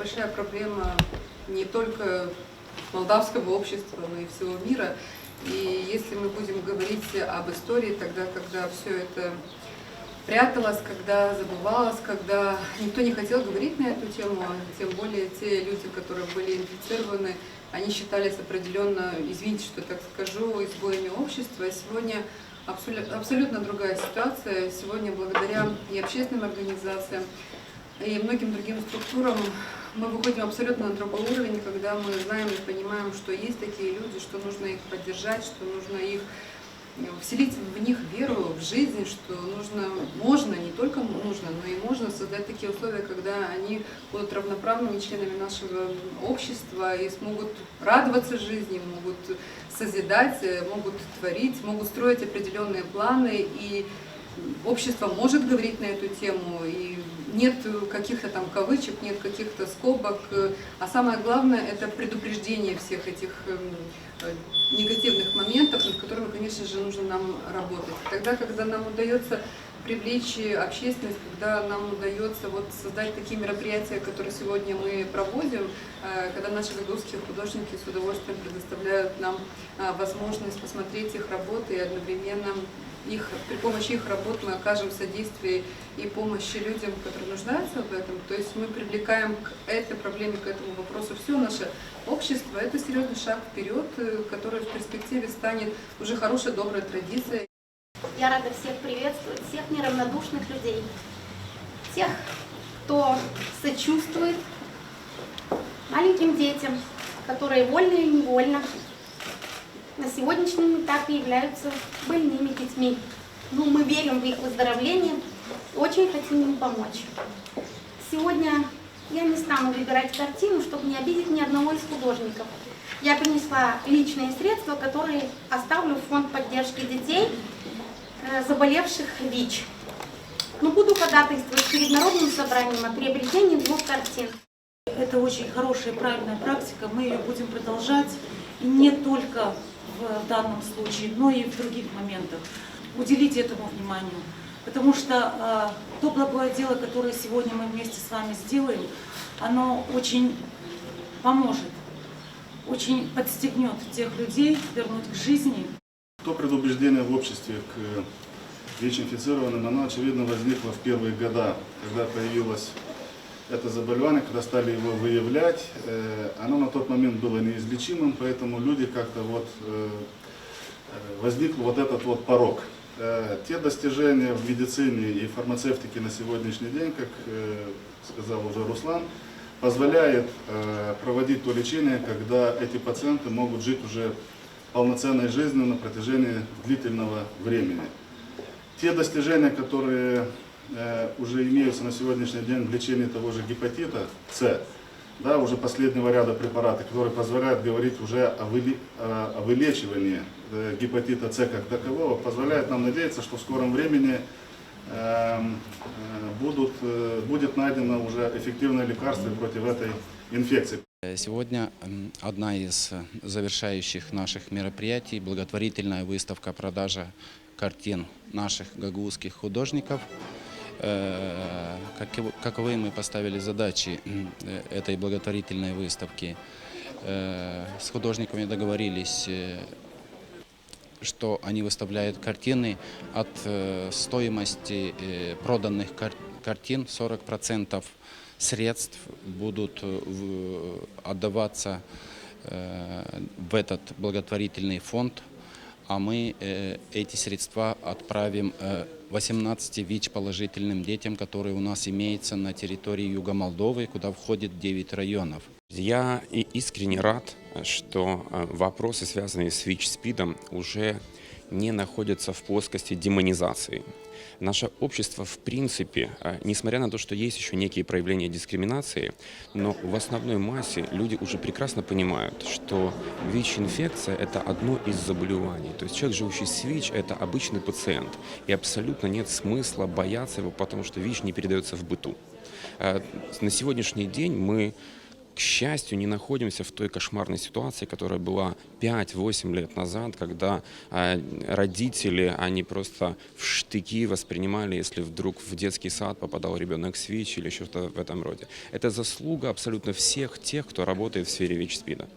большая проблема не только молдавского общества, но и всего мира. И если мы будем говорить об истории, тогда, когда все это пряталось, когда забывалось, когда никто не хотел говорить на эту тему, тем более те люди, которые были инфицированы, они считались определенно, извините, что так скажу, изгоями общества. Сегодня абсолютно другая ситуация. Сегодня благодаря и общественным организациям, и многим другим структурам мы выходим абсолютно на другой уровень, когда мы знаем и понимаем, что есть такие люди, что нужно их поддержать, что нужно их вселить в них веру в жизнь, что можно, не только нужно, но и можно создать такие условия, когда они будут равноправными членами нашего общества и смогут радоваться жизни, могут созидать, могут творить, могут строить определенные планы, и общество может говорить на эту тему, и нет каких-то там кавычек, нет каких-то скобок, а самое главное — это предупреждение всех этих негативных моментов, над которыми, конечно же, нужно нам работать. Тогда, когда нам удается привлечь общественность, когда нам удается создать такие мероприятия, которые сегодня мы проводим, когда наши гагаузские художники с удовольствием предоставляют нам возможность посмотреть их работы и одновременно при помощи их работ мы окажем содействие и помощи людям, которые нуждаются в этом. То есть мы привлекаем к этой проблеме, к этому вопросу все наше общество. Это серьезный шаг вперед, который в перспективе станет уже хорошей, доброй традицией. Я рада всех приветствовать, всех неравнодушных людей, тех, кто сочувствует маленьким детям, которые вольно или невольно на сегодняшнем этапе являются больными детьми. Но мы верим в их выздоровление и очень хотим им помочь. Сегодня я не стану выбирать картину, чтобы не обидеть ни одного из художников. Я принесла личные средства, которые оставлю в фонд поддержки детей, заболевших ВИЧ. Но буду ходатайствовать перед Народным собранием о приобретении 2 картин. Это очень хорошая и правильная практика, мы ее будем продолжать, и не только в данном случае, но и в других моментах. Уделите этому внимание, потому что то благое дело, которое сегодня мы вместе с вами сделаем, оно очень поможет, очень подстегнет тех людей вернуть к жизни. То предубеждение в обществе к ВИЧ-инфицированным, оно, очевидно, возникло в первые годы, когда появилось это заболевание, когда стали его выявлять. Оно на тот момент было неизлечимым, поэтому люди как-то возник этот порог. Те достижения в медицине и фармацевтике на сегодняшний день, как сказал уже Руслан, позволяет проводить то лечение, когда эти пациенты могут жить уже полноценной жизнью на протяжении длительного времени. Те достижения, которые уже имеются на сегодняшний день в лечении того же гепатита С, да, уже последнего ряда препаратов, которые позволяют говорить уже о вылечивании гепатита С как такового, позволяет нам надеяться, что в скором времени будет найдено уже эффективное лекарство против этой инфекции. Сегодня одна из завершающих наших мероприятий – благотворительная выставка продажа картин наших гагаузских художников. Каковы мы поставили задачи этой благотворительной выставки? С художниками договорились, что они выставляют картины от стоимости проданных картин. 40% средств будут отдаваться в этот благотворительный фонд, а мы эти средства отправим 18 ВИЧ-положительным детям, которые у нас имеются на территории Юга Молдовы, куда входит 9 районов. Я искренне рад, что вопросы, связанные с ВИЧ-СПИДом, уже не находятся в плоскости демонизации. Наше общество, в принципе, несмотря на то, что есть еще некие проявления дискриминации, но в основной массе люди уже прекрасно понимают, что ВИЧ-инфекция – это одно из заболеваний. То есть человек, живущий с ВИЧ, это обычный пациент. И абсолютно нет смысла бояться его, потому что ВИЧ не передается в быту. На сегодняшний день мы к счастью, не находимся в той кошмарной ситуации, которая была 5-8 лет назад, когда родители, они просто в штыки воспринимали, если вдруг в детский сад попадал ребенок с ВИЧ или что-то в этом роде. Это заслуга абсолютно всех тех, кто работает в сфере ВИЧ-СПИДа.